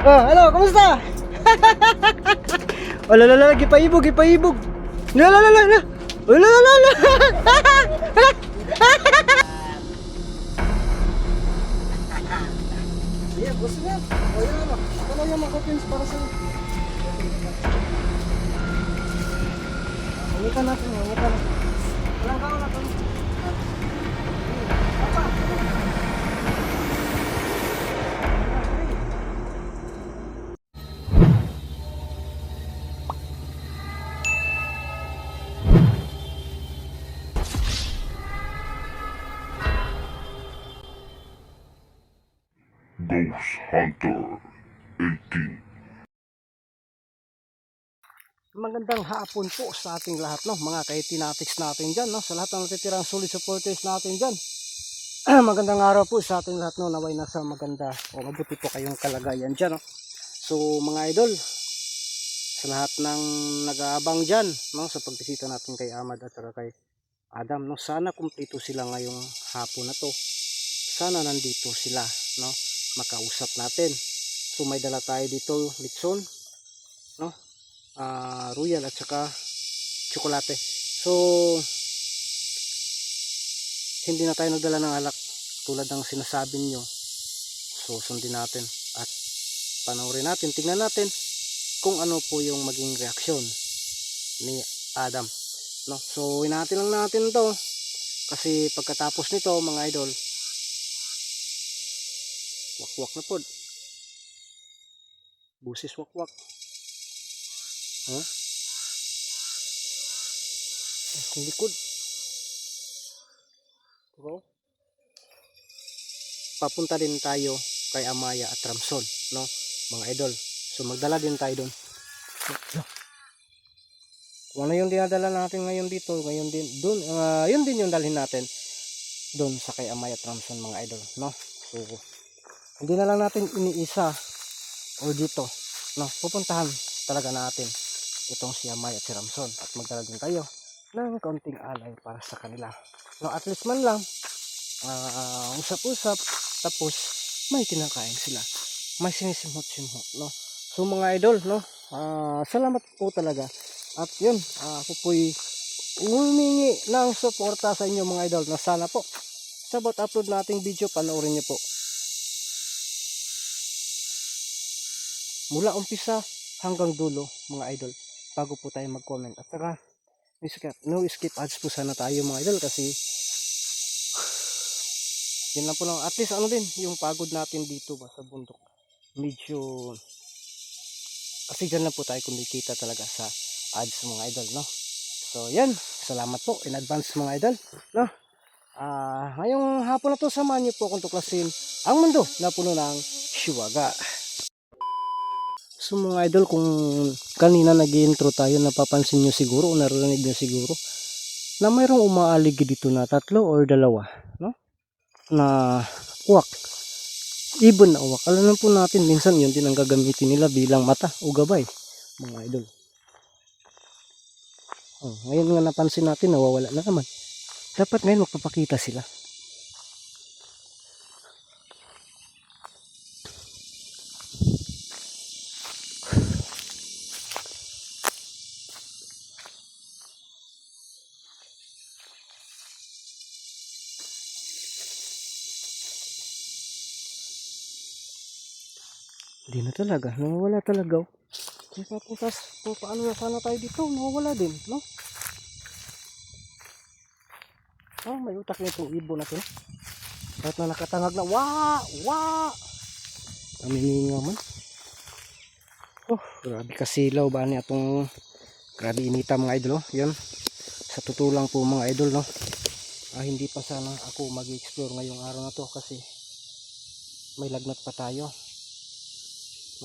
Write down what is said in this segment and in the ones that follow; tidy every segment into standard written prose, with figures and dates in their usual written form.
Oh, hello, kamusta? Oh, lala, gipaibog. Lala. Oh, lala. Iya, gusto na. Oh, yun ano. Ito lang yung mga coupons para sa'yo. Mangitan natin. Walang kao na ito. Ghost Hunter 18. Magandang hapon po sa ating lahat, no, mga kaitinatics natin dyan, no, sa lahat ng natitirang solid supporters natin dyan. Magandang araw po sa ating lahat, no, naway nasa maganda o mabuti po kayong kalagayan dyan, no. So mga idol, sa lahat ng nag-aabang dyan, no, sa pagbisita natin kay Ahmad at saka kay Adam, no, sana kumpleto sila ngayong hapon na to. Sana nandito sila, no, makausap natin. So may dala tayo dito, litson, no, royal at saka tsokolate. So hindi na tayo nagdala ng alak tulad ng sinasabi nyo. So sundin natin at panoorin natin, tingnan natin kung ano po yung maging reaksyon ni Adam, no. So inatin lang natin to kasi pagkatapos nito mga idol, wakwak na po, busis wakwak, huh? Ang likod. So, papunta din tayo kay Amaya at Ramson, no, mga idol. So magdala din tayo doon. Kung ano yung dinadala natin ngayon dito, ngayon din doon, yun din yung dalhin natin doon sa kay Amaya at Ramson, mga idol, no. So hindi na lang natin iniisa o dito, no, pupuntahan talaga natin itong si Amaya at si Ramson at magdala din tayo ng kaunting alay para sa kanila, no, at least man lang usap-usap, tapos may kinakain sila, may sinisimot-simot, no. So mga idol, no, salamat po talaga at yun, ako po'y humingi ng suporta sa inyo mga idol, na sana po sa bawat upload nating video panoorin nyo po mula umpisa hanggang dulo mga idol bago po tayo mag-comment. At saka no skip ads po sana tayo mga idol, kasi yun lang po lang, at least ano din yung pagod natin dito ba sa bundok, medyo kasi dyan lang po tayo kumikita talaga sa ads mga idol, no. So yan, salamat po in advance mga idol, no. Ngayong hapon na to, samahan niyo po akong tuklasin ang mundo na puno ng Shiwaga. So mga idol, kung kanina nag-intro tayo, napapansin nyo siguro o narinig nyo siguro na mayroong umaalig dito na 3 or 2, no, na uwak, ibon na uwak. Alam po natin minsan yun din ang gagamitin nila bilang mata o gabay mga idol. Ngayon nga napansin natin nawawala na naman. Dapat ngayon magpapakita sila. Hindi na talaga, nawawala talaga. Kaya putas, paano na sana tayo dito, nawawala din, no. May utak na itong ibon na to. Kahit na nakatangag na wah amininga man. Grabe kasilaw ba ni atong grabe inita mga idol, yan sa tutulang po mga idol, no. Hindi pa sana ako mag-explore ngayong araw na to kasi may lagnat pa tayo,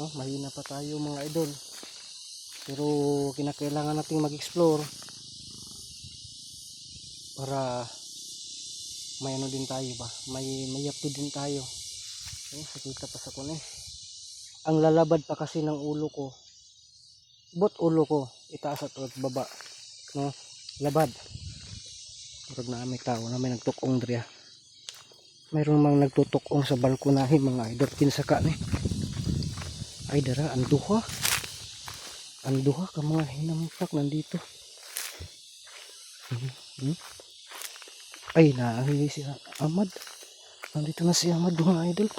no, mahina pa tayo mga idol, pero kinakailangan nating mag-explore para may ano din tayo ba, may upload din tayo. Sakita pa sa kuno ang lalabad pa kasi ng ulo ko, ulo ko itaas at baba, no, labad. Pag na may tao na may nagtukong diriya, mayroon mang nagtutukong sa balkonahe mga idol, pinsaka ni. Ay dara, anduha. Anduha ka mga hinampak nandito. Hmm? Ay, naahili si Ahmad. Nandito na si Ahmad mga idol.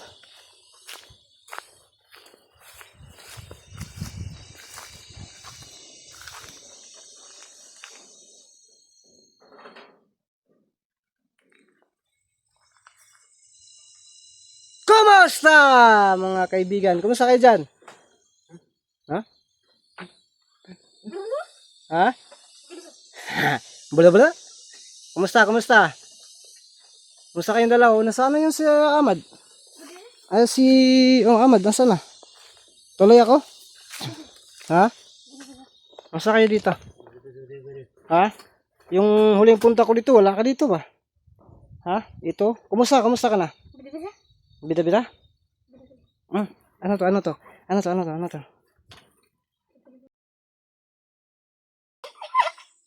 Kumusta mga kaibigan? Kumusta kayo dyan? Ha? Ha? Bula-bula? Kumusta? Kumusta? Kumusta kayong dalawa? Nasaan na yun si Ahmad? Ay si... Oh, Ahmad, nasaan na? Tuloy ako? Ha? Kumusta kayo dito? Ha? Yung huling punta ko dito, wala ka dito ba? Ha? Ito? Kumusta? Kumusta ka na? Bida-bida? Hmm? Ano to? Ano to? Ano to? Ano to? Ano to?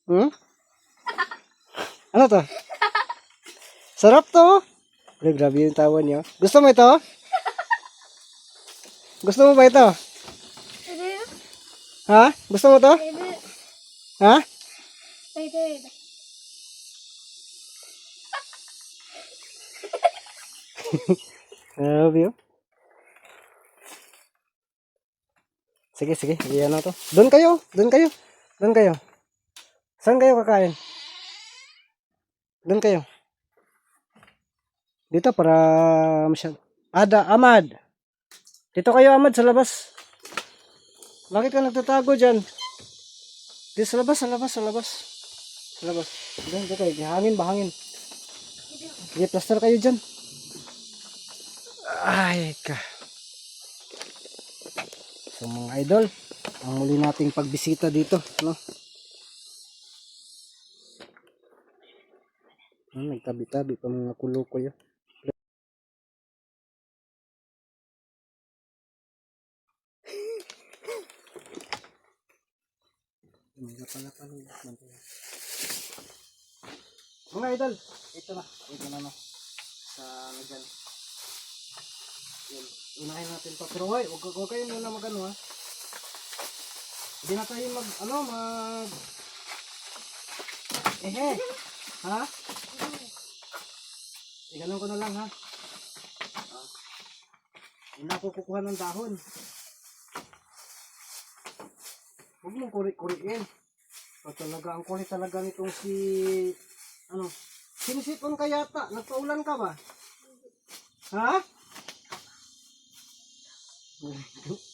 Hmm? Ano to? Sarap to. Ay, grabe yung tawa niyo. Gusto mo ito? Gusto mo ba ito? Ha? Gusto mo to? Ha? Grabe yun. Sige, sige. Iyan na to. Doon kayo. Doon kayo. Doon kayo. Saan kayo kakain? Doon kayo. Dito para masyad. Ahmad. Dito kayo, Ahmad, sa labas. Bakit ka nagtatago dyan? Dito sa labas, sa labas, sa labas. Sa labas. Doon kayo. Hangin ba? Hangin. Sige, plaster kayo dyan. Ay, ka. So, mga idol, ang muli nating pagbisita dito, no? Nagtabi-tabi pa mga kulo ko yun. Mga idol, ito na. Ito na no. Sa nagyan. Yun. Unahin natin pa. Pero huwag kayo muna mag-ano ha. Hindi na tayo mag ehe. Ha? Ganun ko na lang ha. Hindi na ako kukuha ng dahon. Huwag mong kuri-kuriin. So, talaga, ang kulit talaga nitong si... Ano? Sinisipon ka yata. Nagpaulan ka ba? Ha?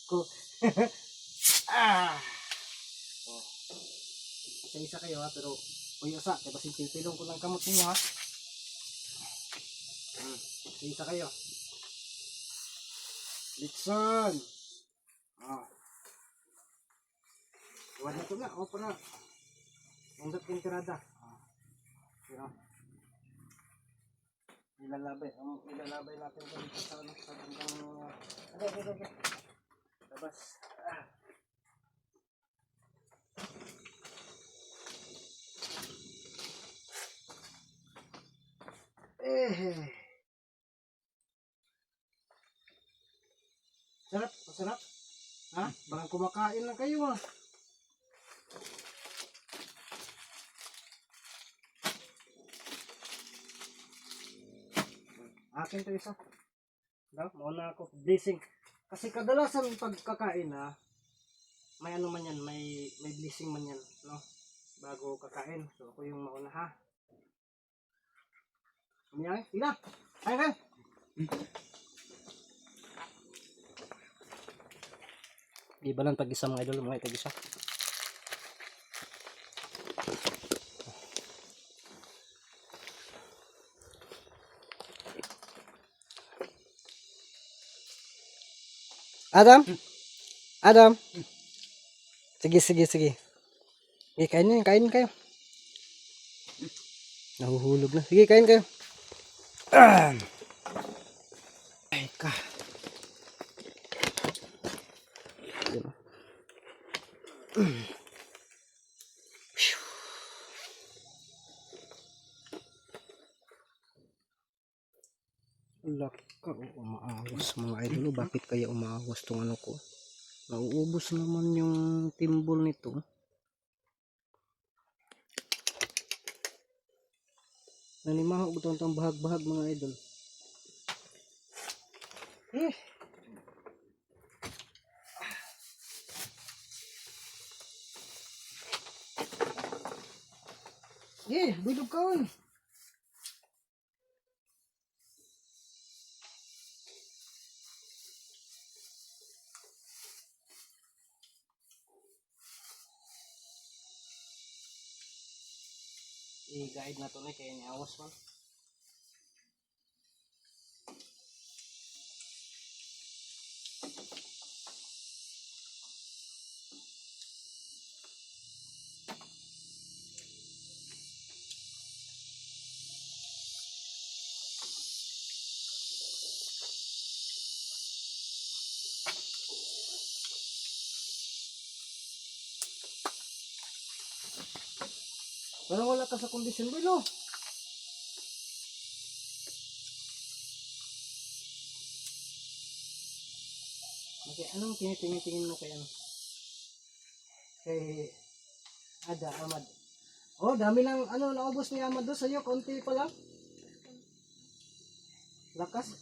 Ko. Ah! Oh. Isa-isa kayo ha, pero... Uy, asa, kaya basin pilpilong ko ng kamot ninyo ha. Isa-isa kayo. Litson! Oh. Iwan na ito na. O, para. Undot kong tirada. Pero, ilalabay natin ito dito sa bandang, okay. Labas. Sarap, masarap. Ha? Baka kumakain lang kayo ha. Akin to isa. Mauna ako. Blessing. Kasi kadalasan pagkakain ha, may ano man yan, may blessing man yan, no? Bago kakain. So ako yung mauna ha. Umiyay, tina. Kain. Iba lang tag-isa mga idol, mga tag-isa. Adam? Adam? Sige. Sige, kain kayo. Nahuhulog na. Sige, kain kayo. Ay ka. Laka, umaawas mga idol. Bakit kaya umaawas tong ano ko? Nauubos naman yung timbol nito. Nanimahok ito ang bahag-bahag mga idol. Eh. Bilog ka on. I-guide na to na kaya ni awas man. Parang wala ka sa kondisyon, Bilo. Okay, anong tinitingin mo kay ano? Kay Ahmad. Oh, dami ng ano naubos ni Ahmad doon sa'yo, konti pa lang. Lakas.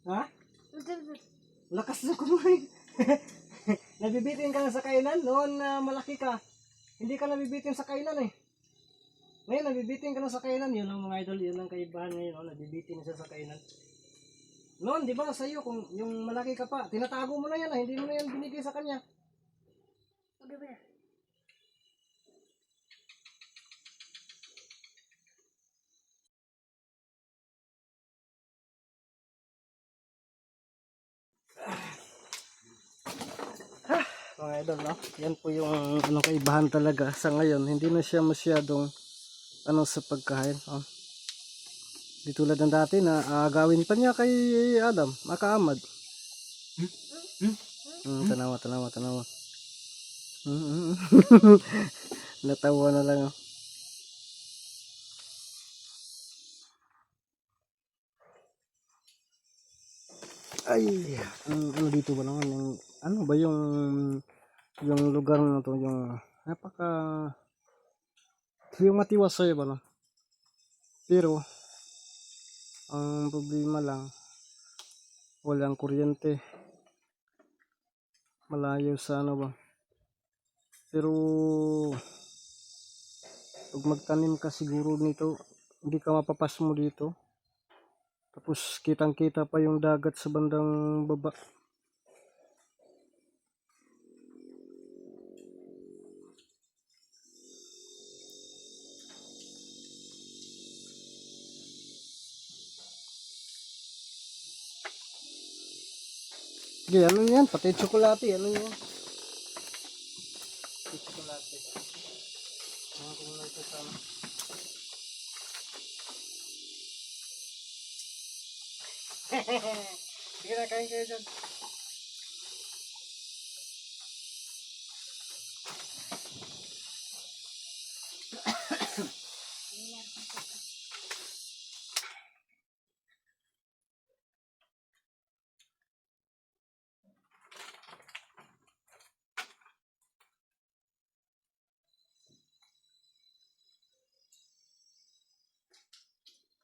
Ha? Lakas na kumain. Nabibitin ka na sa kainan noon na malaki ka. Hindi ka nabibitin sa kainan eh. Ngayon nabibitin ka na sa kainan, yun ang mga idol, yun ang kaibahan ngayon, oh, nabibitin siya sa kainan. Noon, di ba sa iyo kung yung malaki ka pa, tinatago mo na yan, hindi mo na yan binigay sa kanya. Mga idol, no? Yan po yung ano, kaibahan talaga sa ngayon. Hindi na siya masyadong ano sa pagkain. Oh. Di tulad ng dati na gawin pa niya kay Adam, makaamad. Tanawa. Natawa na lang. Oh. Ay, ano dito ba naman? Yung, ano ba yung lugar na to? Yung napaka yung matiwasay ba no? Pero ang problema lang walang kuryente, malayo sa ano ba, pero pag magtanim ka siguro nito hindi ka mapapas mo dito, tapos kitang kita pa yung dagat sa bandang baba. Sige, ano yan? Pati tsokolate, ano yan? Pati tsokolate. Mga kumulang ito sa ano. Sige na, kain kayo dyan.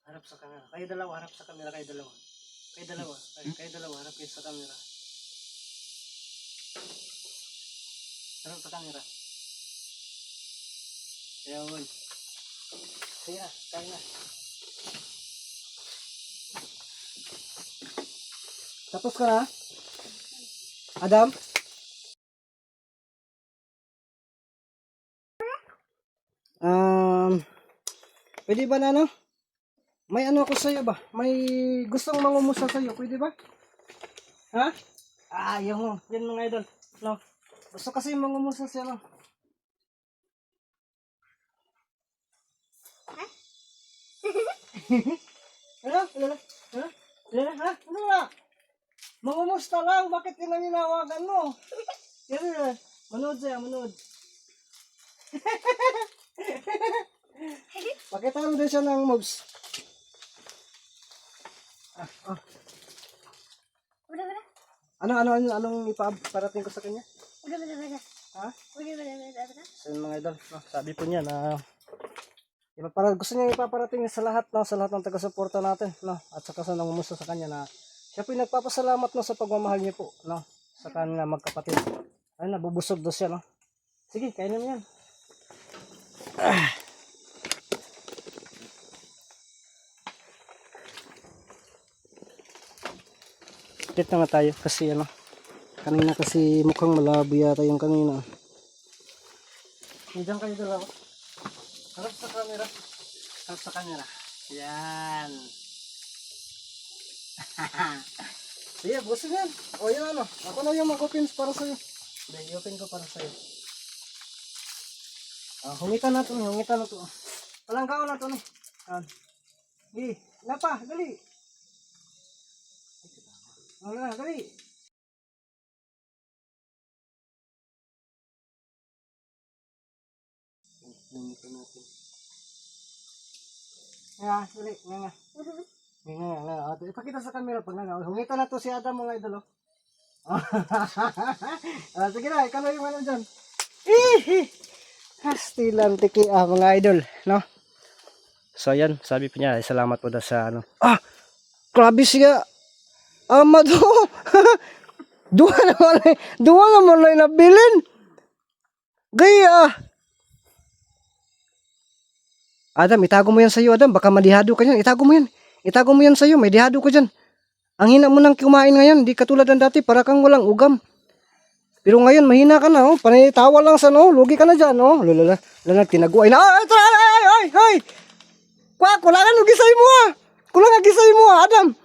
Harap sa camera. Kayo dalawa, harap sa camera, kayo dalawa. Kayo dalawa, harap kayo sa camera. Harap sa camera. Ayun. Sige na, kain na. Tapos ka na? Adam? Pwede ba na ano? May ano ako sa'yo ba? May gustong mangumusta sa'yo, pwede ba? Ha? Ayaw mo. Yan mga idol. No? Gusto kasi mangumusta siya, no? Ha? Ano? Ha? Ano na? Mangumusta lang. Bakit tinaninawagan mo? Yan. Manood siya, manood. Pakita mo din siya ng moves. Anong ipaparating ko sa kanya? Ha? So yun mga idol, no, sabi po niya na gusto niya ipaparating sa lahat, no, sa lahat ng taga-suporta natin, no, at saka sa nangumusta sa kanya na siya po nagpapasalamat, no, sa pagmamahal niya po, no, sa kanila magkapatid. Ay, nabubusog daw siya, no. Sige, kainin mo yan. Update na nga tayo kasi ano, kanina kasi mukhang malabo yata yung kanina. Diyan kayo dalawa. Harap sa camera. Harap sa camera. Yan. Sige, busin yan. O yan ano. Ako na yung mag-open para sa'yo. Hindi, i-open ko para sa'yo. Hungitan na to. Hungitan na to. Palangkaw na to. Sige, napa, dali. Wala, dali. Hungitan natin. Nga, dali. Nga. Nga. Ipakita sa camera pag nga. Hungitan na to si Adam mga idol. Sige na, ikaw na yung ano dyan. Hastilan tiki mga idol, no? So yan, sabi pa niya, salamat po daw sa ano. Grabe siya. Amad ho. Duwa naman lang nabilin. Gaya. Adam, itago mo yan sa'yo, Adam. Baka malihado ka yan. Itago mo yan. Itago mo yan sa'yo. May dihado ka dyan. Ang hina mo nang kumain ngayon. Di katulad ng dati. Para kang walang ugam. Pero ngayon, mahina ka na. Panitawa lang sa no. Lugi ka na dyan. Lala, tinaguay na. Ay! Kulangan mo gisay mo ha. Kulangan gisay mo ha, Adam.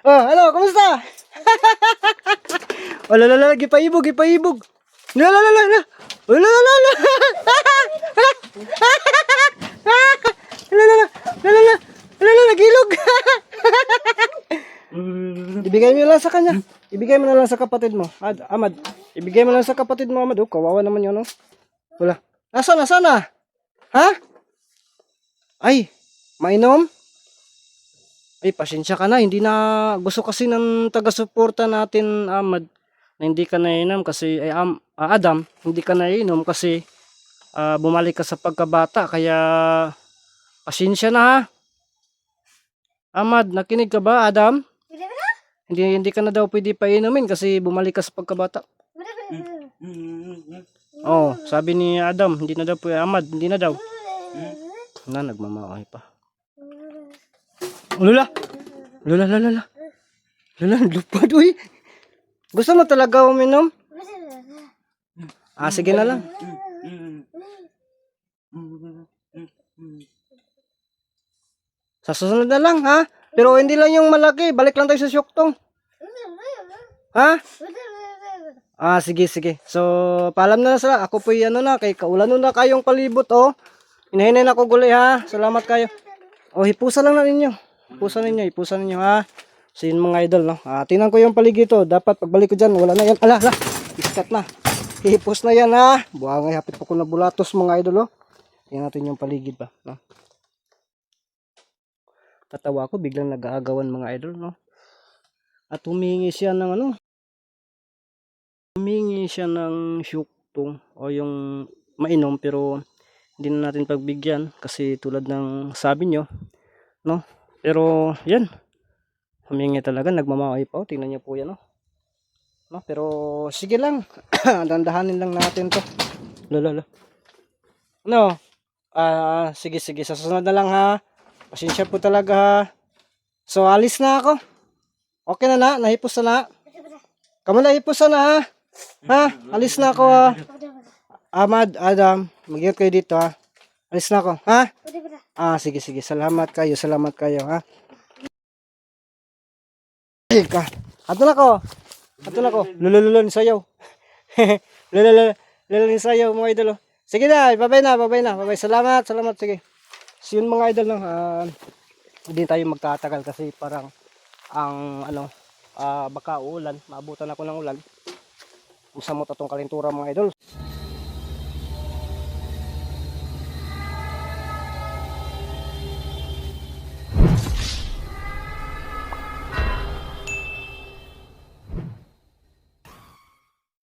Hello, kumusta? Lala, gipaibog. Lala. Nagilog. Ibigay mo lang sa kanya. Ibigay mo na lang sa kapatid mo. Amad. Ibigay mo lang sa kapatid mo, Amad. Kawawa naman yun, no? Wala. Nasaan? Ha? Ay, mainom? Ay, pasensya ka na. Hindi na gusto kasi ng taga-suporta natin, Amad, na hindi ka nainom kasi, Adam, hindi ka nainom kasi bumalik ka sa pagkabata. Kaya, pasensya na ha. Amad, nakinig ka ba, Adam? Hindi ka na daw pwede painumin kasi bumalik ka sa pagkabata. Sabi ni Adam, hindi na daw pwede. Amad, hindi na daw. Nagmamahay pa. Lula, lupad, uy. Gusto mo talaga uminom? Sige na lang. Sa susunod na lang, ha? Pero hindi lang yung malaki. Balik lang tayo sa Syuktong. Ha? Sige. So, paalam na sila. Ako po yung kay kaulan na kayong palibot, Hinahinay na ako gulay, ha? Salamat kayo. Hipusan lang na ninyo. Hipusan ninyo, ha? So, yun mga idol, no? Tingnan ko yung paligid to. Dapat pagbalik ko dyan, wala na yan. Ala. Iskat na. Hihipos na yan, ha? Buhangay, hapit pa ko na bulatos, mga idol, Tingnan natin yung paligid ba, no? Tatawa ko, biglang nag-aagawan mga idol, no? At humingi siya ng Syuktong o yung mainom, pero hindi na natin pagbigyan kasi tulad ng sabi nyo, no? Pero yan, humingi talaga, nagmamaway pa. Tingnan nyo po yan, no? Pero sige lang. Dandahanin lang natin to. Lala. No? Sige, sa susunod na lang, ha? Pasensya po talaga, ha? So, alis na ako. Okay na, nahipos na. Kamu nahipos na, ha? Ha? Alis na ako, ha? Amad, Adam, mag-ingat kayo dito, ha? Alis na ako, ha? Sige. Salamat kayo, ha? Ato na ko. Lulululun sayaw. Lulululun sayaw, mga idol, Sige na, babay na. Salamat. Sige. So, yun mga idol, hindi tayo magtatagal kasi parang baka uulan, maabutan ako ng ulan. Musamot atong kalintura mga idol.